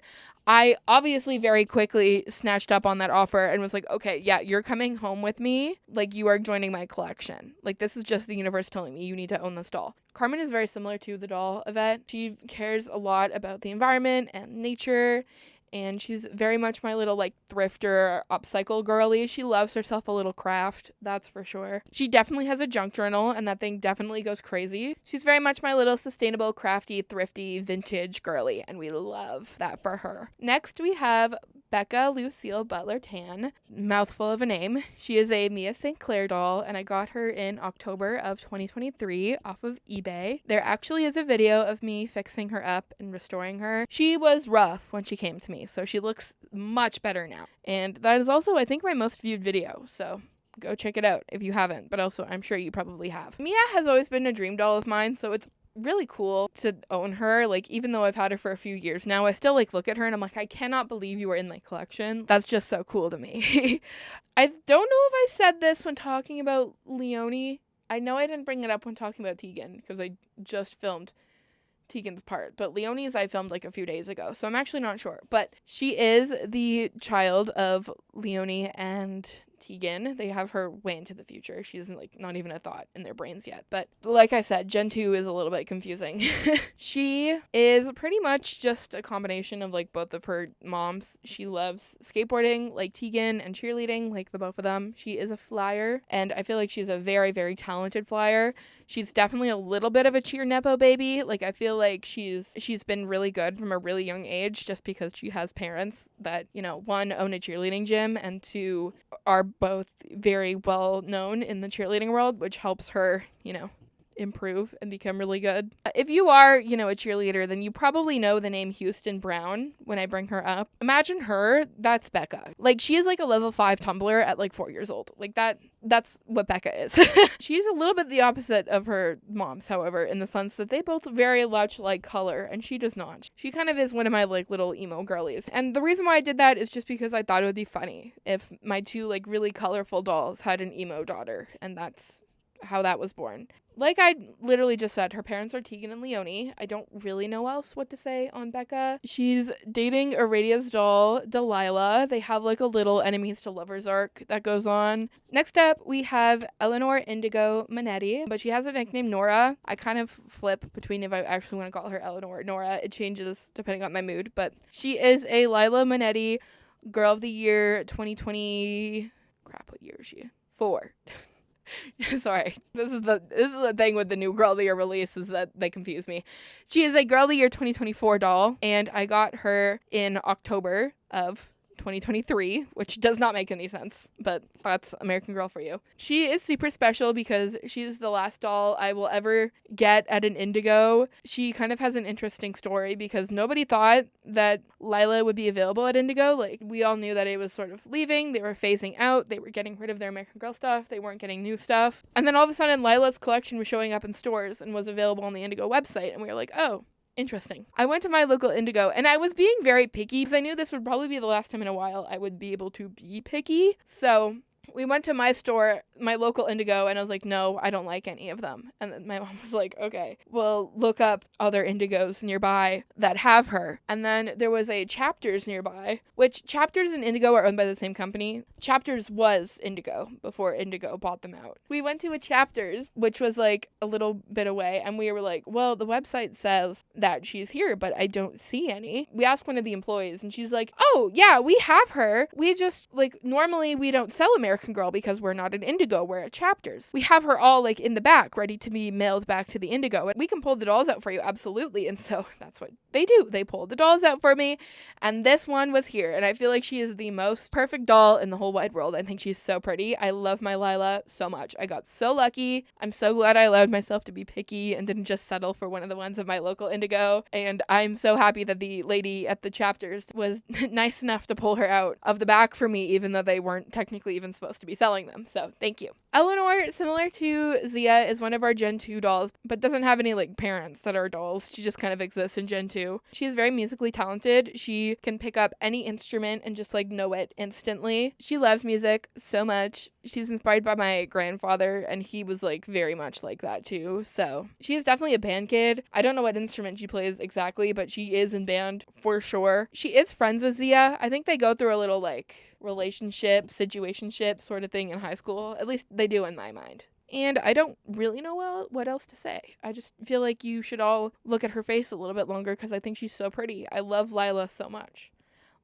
I obviously very quickly snatched up on that offer and was like, okay, yeah, you're coming home with me. Like, you are joining my collection. Like, this is just the universe telling me you need to own this doll. Carmen is very similar to the doll Yvette. She cares a lot about the environment and nature, and she's very much my little, like, thrifter, upcycle girly. She loves herself a little craft, that's for sure. She definitely has a junk journal, and that thing definitely goes crazy. She's very much my little sustainable, crafty, thrifty, vintage girly, and we love that for her. Next, we have Becca Lucille Butler Tan, mouthful of a name. She is a Mia St. Clair doll, and I got her in October of 2023 off of eBay. There actually is a video of me fixing her up and restoring her. She was rough when she came to me, so she looks much better now. And that is also, I think, my most viewed video, so go check it out if you haven't, but also I'm sure you probably have. Mia has always been a dream doll of mine, so it's really cool to own her. Like, even though I've had her for a few years now, I still, like, look at her and I'm like, I cannot believe you are in my collection. That's just so cool to me. I don't know if I said this when talking about Leonie. I know I didn't bring it up when talking about Teagan because I just filmed Teagan's part, but Leonie's I filmed like a few days ago, so I'm actually not sure. But she is the child of Leonie and Teagan. They have her way into the future. She isn't, like, not even a thought in their brains yet. But like I said, Gen 2 is a little bit confusing. She is pretty much just a combination of, like, both of her moms. She loves skateboarding like Teagan and cheerleading like the both of them. She is a flyer, and I feel like she's a very, very talented flyer. She's definitely a little bit of a cheer nepo baby. Like, I feel like she's been really good from a really young age just because she has parents that, you know, 1, own a cheerleading gym, and 2, are both very well known in the cheerleading world, which helps her, you know, improve and become really good. If you are, you know, a cheerleader, then you probably know the name Houston Brown when I bring her up. Imagine her, that's Becca. Like, she is like a level 5 tumbler at like 4 years old. Like, that's what Becca is. She's a little bit the opposite of her moms, however, in the sense that they both very much like color, and she does not. She kind of is one of my, like, little emo girlies. And the reason why I did that is just because I thought it would be funny if my 2, like, really colorful dolls had an emo daughter, and that's how that was born. Like I literally just said, her parents are Teagan and Leonie. I don't really know else what to say on Becca. She's dating Aradia's doll, Delilah. They have, like, a little enemies to lovers arc that goes on. Next up, we have Eleanore Indigo Manetti, but she has a nickname Nora. I kind of flip between if I actually want to call her Eleanor or Nora. It changes depending on my mood, but she is a Lila Manetti Girl of the Year 2020. Crap, what year is she? 4. Sorry. This is the thing with the new Girl of the Year release, is that they confuse me. She is a Girl of the Year 2024 doll, and I got her in October of 2023, which does not make any sense, but that's American Girl for you. She is super special because she's the last doll I will ever get at an Indigo. She kind of has an interesting story because nobody thought that Lila would be available at Indigo. Like, we all knew that it was sort of leaving, they were phasing out, they were getting rid of their American Girl stuff, they weren't getting new stuff. And then all of a sudden, Lila's collection was showing up in stores and was available on the Indigo website, and we were like, oh, interesting. I went to my local Indigo, and I was being very picky because I knew this would probably be the last time in a while I would be able to be picky. So we went to my store, my local Indigo, and I was like, no, I don't like any of them. And then my mom was like, okay, well, look up other Indigos nearby that have her. And then there was a Chapters nearby, which Chapters and Indigo are owned by the same company. Chapters was Indigo before Indigo bought them out. We went to a Chapters, which was like a little bit away, and we were like, well, the website says that she's here, but I don't see any. We asked one of the employees, and she's like, oh, yeah, we have her. We just, like, normally we don't sell American Girl because we're not an Indigo, we're at Chapters. We have her all, like, in the back, ready to be mailed back to the Indigo, and we can pull the dolls out for you, absolutely. And so that's what they do. They pulled the dolls out for me, and this one was here, and I feel like she is the most perfect doll in the whole wide world. I think she's so pretty. I love my Lila so much. I got so lucky. I'm so glad I allowed myself to be picky and didn't just settle for one of the ones of my local Indigo, and I'm so happy that the lady at the Chapters was nice enough to pull her out of the back for me, even though they weren't technically even supposed to be selling them. So thank you. Eleanore, similar to Ziya, is one of our Gen 2 dolls, but doesn't have any, like, parents that are dolls. She just kind of exists in Gen 2. She is very musically talented. She can pick up any instrument and just, like, know it instantly. She loves music so much. She's inspired by my grandfather, and he was, like, very much like that too. So she is definitely a band kid. I don't know what instrument she plays exactly, but she is in band for sure. She is friends with Ziya. I think they go through a little, like, relationship, situationship sort of thing in high school. At least they do in my mind. And I don't really know what else to say. I just feel like you should all look at her face a little bit longer because I think she's so pretty. I love Lila so much.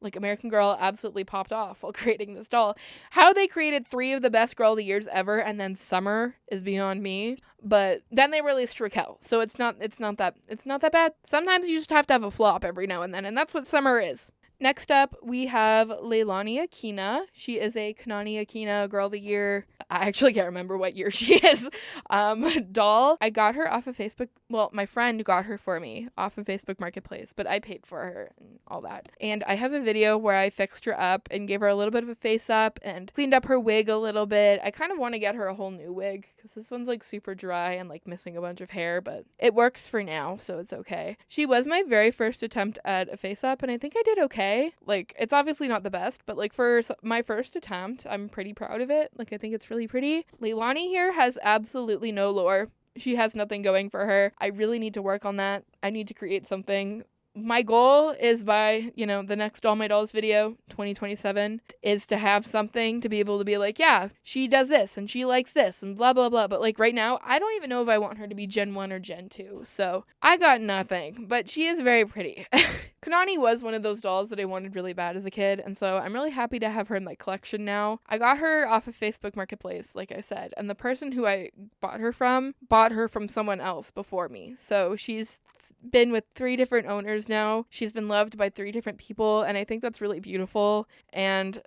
Like, American Girl absolutely popped off while creating this doll. How they created 3 of the best Girl of the Years ever and then Summer is beyond me. But then they released Raquel, so it's not that bad. Sometimes you just have to have a flop every now and then, and that's what Summer is. Next up, we have Leilani Akina. She is a Kanani Akina Girl of the Year. I actually can't remember what year she is. Doll. I got her off of Facebook. Well, my friend got her for me off of Facebook Marketplace, but I paid for her and all that. And I have a video where I fixed her up and gave her a little bit of a face up and cleaned up her wig a little bit. I kind of want to get her a whole new wig because this one's, like, super dry and, like, missing a bunch of hair, but it works for now, so it's okay. She was my very first attempt at a face up, and I think I did okay. Like, it's obviously not the best, but, like, for my first attempt, I'm pretty proud of it. Like, I think it's really pretty. Leilani here has absolutely no lore. She has nothing going for her. I really need to work on that. I need to create something. My goal is by, the next All My Dolls video, 2027, is to have something to be able to be like, yeah, she does this and she likes this and blah, blah, blah. But, like, right now, I don't even know if I want her to be Gen 1 or Gen 2. So I got nothing, but she is very pretty. Kanani was one of those dolls that I wanted really bad as a kid, and so I'm really happy to have her in my collection now. I got her off of Facebook Marketplace, like I said, and the person who I bought her from someone else before me. So she's been with 3 different owners now. She's been loved by 3 different people, and I think that's really beautiful. And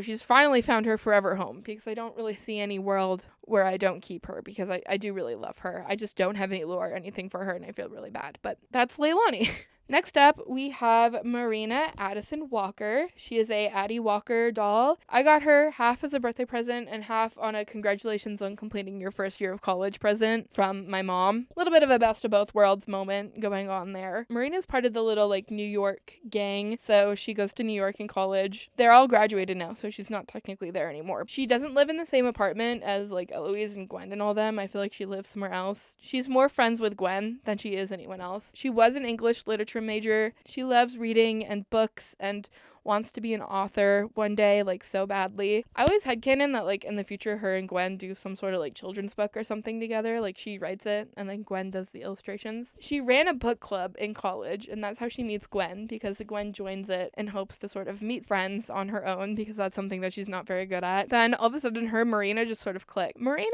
she's finally found her forever home because I don't really see any world where I don't keep her because I do really love her. I just don't have any lore or anything for her, and I feel really bad. But that's Leilani. Next up, we have Marina Addison Walker. She is a Addie Walker doll. I got her half as a birthday present and half on a congratulations on completing your first year of college present from my mom. A little bit of a best of both worlds moment going on there. Marina's part of the little, like, New York gang, so she goes to New York in college. They're all graduated now, so she's not technically there anymore. She doesn't live in the same apartment as, like, Eloise and Gwen and all them. I feel like she lives somewhere else. She's more friends with Gwen than she is anyone else. She was an English literature major. She loves reading and books and wants to be an author one day, like, so badly. I always headcanon that, like, in the future, her and Gwen do some sort of, like, children's book or something together. Like, she writes it, and then Gwen does the illustrations. She ran a book club in college, and that's how she meets Gwen, because Gwen joins it in hopes to sort of meet friends on her own, because that's something that she's not very good at. Then, all of a sudden, her and Marina just sort of click. Marina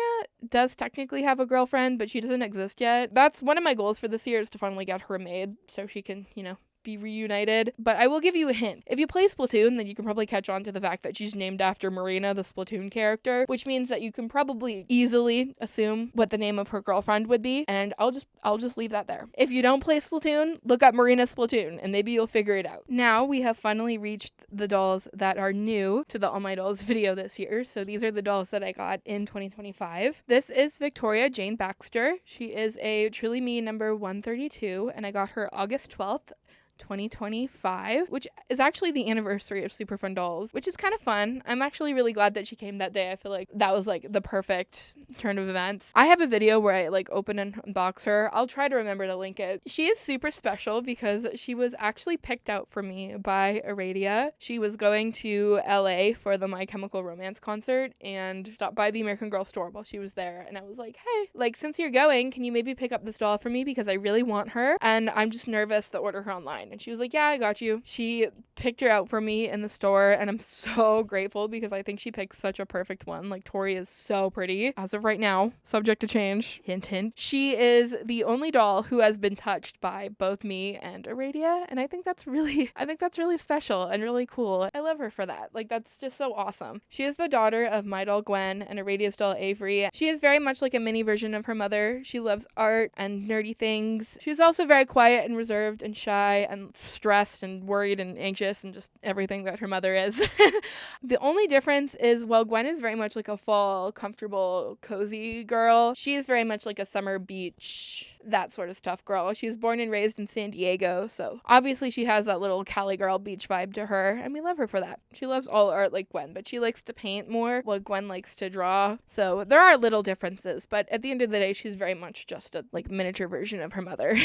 does technically have a girlfriend, but she doesn't exist yet. That's one of my goals for this year, is to finally get her made, so she can, you know, be reunited. But I will give you a hint. If you play Splatoon, then you can probably catch on to the fact that she's named after Marina, the Splatoon character, which means that you can probably easily assume what the name of her girlfriend would be, and I'll just leave that there. If you don't play Splatoon, look up Marina Splatoon, and maybe you'll figure it out. Now we have finally reached the dolls that are new to the All My Dolls video this year. So these are the dolls that I got in 2025. This is Victoria Jane Baxter. She is a Truly Me number 132, and I got her August 12th, 2025, which is actually the anniversary of Super Fun Dolls, which is kind of fun. I'm actually really glad that she came that day. I feel like that was like the perfect turn of events. I have a video where I like open and unbox her. I'll try to remember to link it. She is super special because she was actually picked out for me by Aradia. She was going to LA for the My Chemical Romance concert and stopped by the American Girl store while she was there, and I was like, hey, like, since you're going, can you maybe pick up this doll for me, because I really want her and I'm just nervous to order her online. And she was like, yeah, I got you. She picked her out for me in the store, and I'm so grateful because I think she picked such a perfect one. Like, Tori is so pretty as of right now, subject to change, hint hint. She is the only doll who has been touched by both me and Aradia, and I think that's really special and really cool. I love her for that. Like, that's just so awesome. She is the daughter of my doll Gwen and Aradia's doll Avery. She is very much like a mini version of her mother. She loves art and nerdy things. She's also very quiet and reserved and shy and stressed and worried and anxious and just everything that her mother is. The only difference is, while Gwen is very much like a fall, comfortable, cozy girl, she is very much like a summer beach, that sort of stuff girl. She was born and raised in San Diego, so obviously she has that little Cali girl beach vibe to her, and we love her for that. She loves all art like Gwen, but she likes to paint more, while Gwen likes to draw. So there are little differences, but at the end of the day, she's very much just a like miniature version of her mother.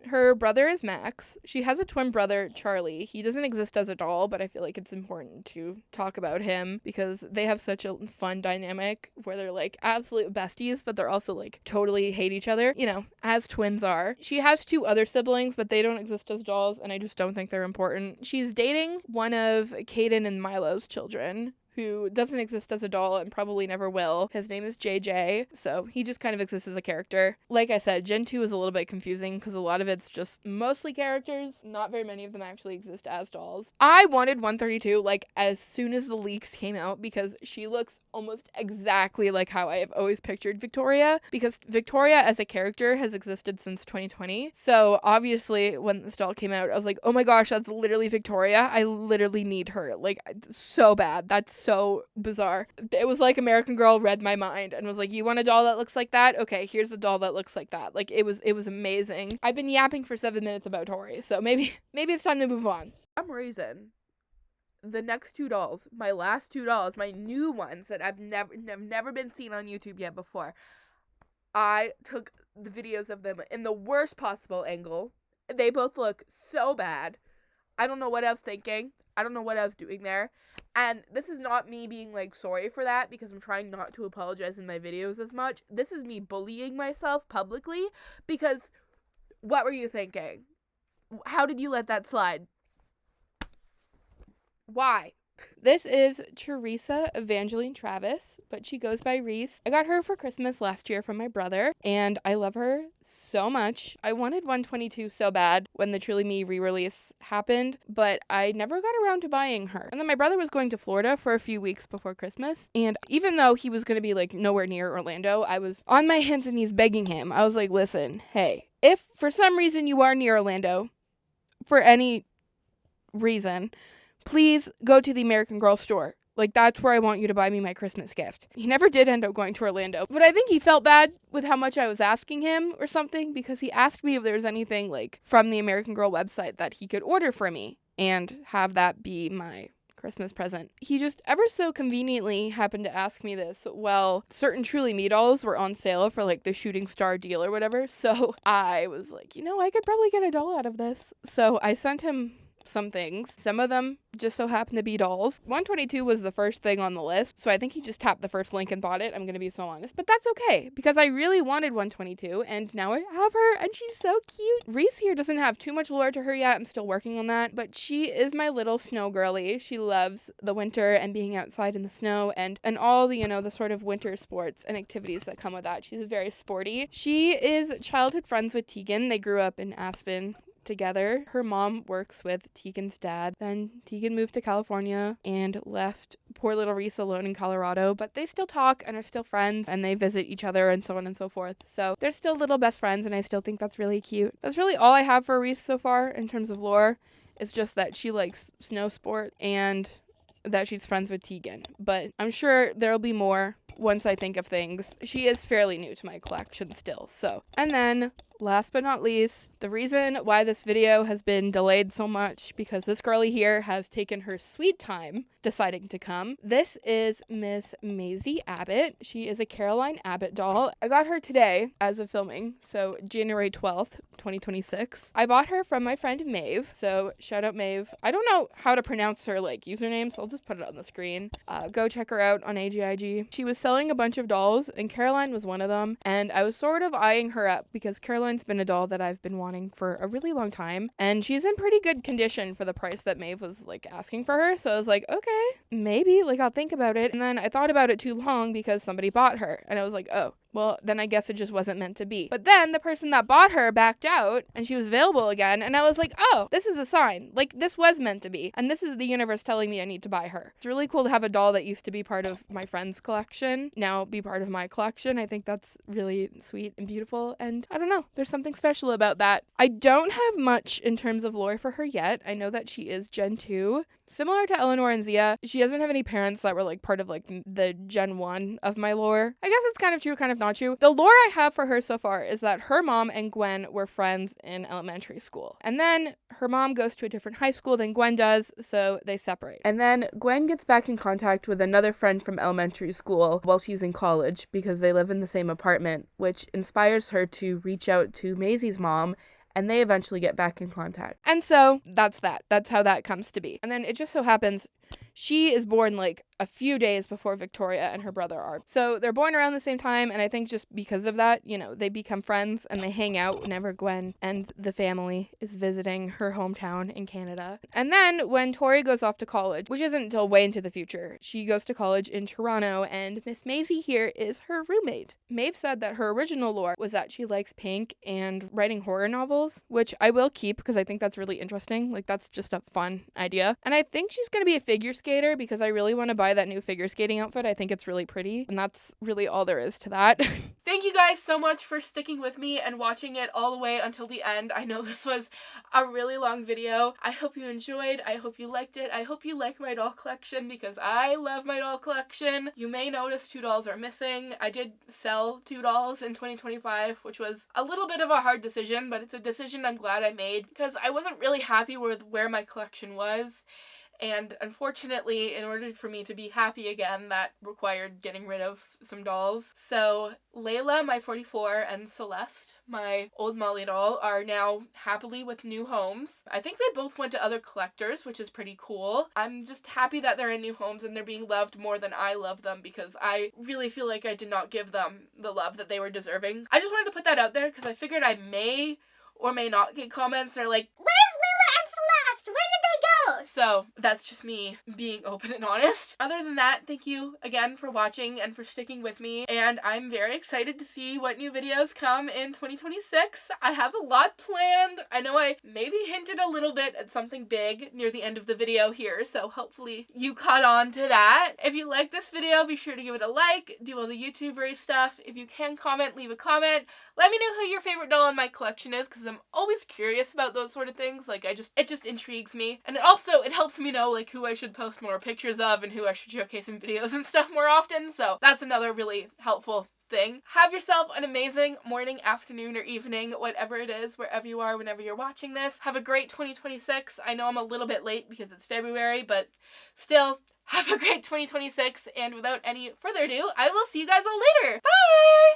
Her brother is Max. She has a twin brother, Charlie. He doesn't exist as a doll, but I feel like it's important to talk about him because they have such a fun dynamic where they're like absolute besties, but they're also like totally hate each other, you know, as twins are. She has two other siblings, but they don't exist as dolls, and I just don't think they're important. She's dating one of Caden and Milo's children, who doesn't exist as a doll and probably never will. His name is JJ, so he just kind of exists as a character. Like I said, Gen 2 is a little bit confusing because a lot of it's just mostly characters. Not very many of them actually exist as dolls. I wanted 132 like as soon as the leaks came out because she looks almost exactly like how I have always pictured Victoria, because Victoria as a character has existed since 2020. So obviously when this doll came out, I was like, oh my gosh, that's literally Victoria. I literally need her. Like, so bad. That's so bizarre. It was like American Girl read my mind and was like, you want a doll that looks like that? Okay, here's a doll that looks like that. Like, it was amazing. I've been yapping for 7 minutes about Tori, so maybe it's time to move on. For some reason, the next two dolls, my last two dolls, my new ones that I've never been seen on YouTube yet before, I took the videos of them in the worst possible angle. They both look so bad. I don't know what I was thinking. I don't know what I was doing there. And this is not me being like sorry for that because I'm trying not to apologize in my videos as much. This is me bullying myself publicly because what were you thinking? How did you let that slide? Why? This is Theresa Evangeline Travis, but she goes by Reese. I got her for Christmas last year from my brother, and I love her so much. I wanted 122 so bad when the Truly Me re-release happened, but I never got around to buying her. And then my brother was going to Florida for a few weeks before Christmas, and even though he was going to be like nowhere near Orlando, I was on my hands and knees begging him. I was like, listen, hey, if for some reason you are near Orlando, for any reason, please go to the American Girl store. Like, that's where I want you to buy me my Christmas gift. He never did end up going to Orlando, but I think he felt bad with how much I was asking him or something, because he asked me if there was anything like from the American Girl website that he could order for me and have that be my Christmas present. He just ever so conveniently happened to ask me this while certain Truly Me dolls were on sale for like the Shooting Star deal or whatever. So I was like, you know, I could probably get a doll out of this. So I sent him some things. Some of them just so happen to be dolls. 122 was the first thing on the list, so I think he just tapped the first link and bought it. I'm gonna be so honest, but that's okay because I really wanted 122 and now I have her and she's so cute. Reese here doesn't have too much lore to her yet. I'm still working on that, but she is my little snow girly. She loves the winter and being outside in the snow and all the, the sort of winter sports and activities that come with that. She's very sporty. She is childhood friends with Teagan. They grew up in Aspen together. Her mom works with Teagan's dad. Then Teagan moved to California and left poor little Reese alone in Colorado, but they still talk and are still friends and they visit each other and so on and so forth. So they're still little best friends and I still think that's really cute. That's really all I have for Reese so far in terms of lore. It's just that she likes snow sport and that she's friends with Teagan, but I'm sure there'll be more once I think of things. She is fairly new to my collection still, so. And then, last but not least, the reason why this video has been delayed so much, because this girlie here has taken her sweet time deciding to come. This is Miss Maisie Abbott. She is a Caroline Abbott doll. I got her today as of filming, so January 12th, 2026. I bought her from my friend Maeve, so shout out Maeve. I don't know how to pronounce her username, so I'll just put it on the screen. Go check her out on AGIG. She was selling a bunch of dolls, and Caroline was one of them, and I was sort of eyeing her up because Caroline's been a doll that I've been wanting for a really long time, and she's in pretty good condition for the price that Maeve was asking for her, so I was like, okay, maybe, I'll think about it. And then I thought about it too long because somebody bought her, and I was like, oh, well, then I guess it just wasn't meant to be. But then the person that bought her backed out and she was available again. And I was like, oh, this is a sign. This was meant to be. And this is the universe telling me I need to buy her. It's really cool to have a doll that used to be part of my friend's collection now be part of my collection. I think that's really sweet and beautiful. And I don't know, there's something special about that. I don't have much in terms of lore for her yet. I know that she is Gen 2. Similar to Eleanore and Ziya, she doesn't have any parents that were part of the Gen 1 of my lore. I guess it's kind of true, kind of not true. The lore I have for her so far is that her mom and Gwen were friends in elementary school. And then her mom goes to a different high school than Gwen does, so they separate. And then Gwen gets back in contact with another friend from elementary school while she's in college because they live in the same apartment, which inspires her to reach out to Maisie's mom, and they eventually get back in contact. And so that's that. That's how that comes to be. And then it just so happens she is born a few days before Victoria and her brother are. So they're born around the same time, and I think just because of that, they become friends and they hang out whenever Gwen and the family is visiting her hometown in Canada. And then when Tori goes off to college, which isn't until way into the future, she goes to college in Toronto, and Miss Maisie here is her roommate. Maeve said that her original lore was that she likes pink and writing horror novels, which I will keep because I think that's really interesting. That's just a fun idea. And I think she's going to be a figure skater because I really want to buy that new figure skating outfit. I think it's really pretty, and that's really all there is to that. Thank you guys so much for sticking with me and watching it all the way until the end. I know this was a really long video. I hope you enjoyed. I hope you liked it. I hope you like my doll collection because I love my doll collection. You may notice 2 dolls are missing. I did sell 2 dolls in 2025, which was a little bit of a hard decision, but it's a decision I'm glad I made because I wasn't really happy with where my collection was. And unfortunately, in order for me to be happy again, that required getting rid of some dolls. So Layla, my 44, and Celeste, my old Molly doll, are now happily with new homes. I think they both went to other collectors, which is pretty cool. I'm just happy that they're in new homes and they're being loved more than I love them because I really feel like I did not give them the love that they were deserving. I just wanted to put that out there because I figured I may or may not get comments that are like, "Where's Layla and Celeste? Where did they go?" So that's just me being open and honest. Other than that, thank you again for watching and for sticking with me, and I'm very excited to see what new videos come in 2026. I have a lot planned. I know I maybe hinted a little bit at something big near the end of the video here, so hopefully you caught on to that. If you like this video, be sure to give it a like, do all the YouTubery stuff. If you can comment, leave a comment. Let me know who your favorite doll in my collection is, because I'm always curious about those sort of things. It just intrigues me. And it helps me know who I should post more pictures of and who I should showcase in videos and stuff more often. So that's another really helpful thing. Have yourself an amazing morning, afternoon, or evening, whatever it is, wherever you are, whenever you're watching this. Have a great 2026. I know I'm a little bit late because it's February, but still, have a great 2026. And without any further ado, I will see you guys all later. Bye!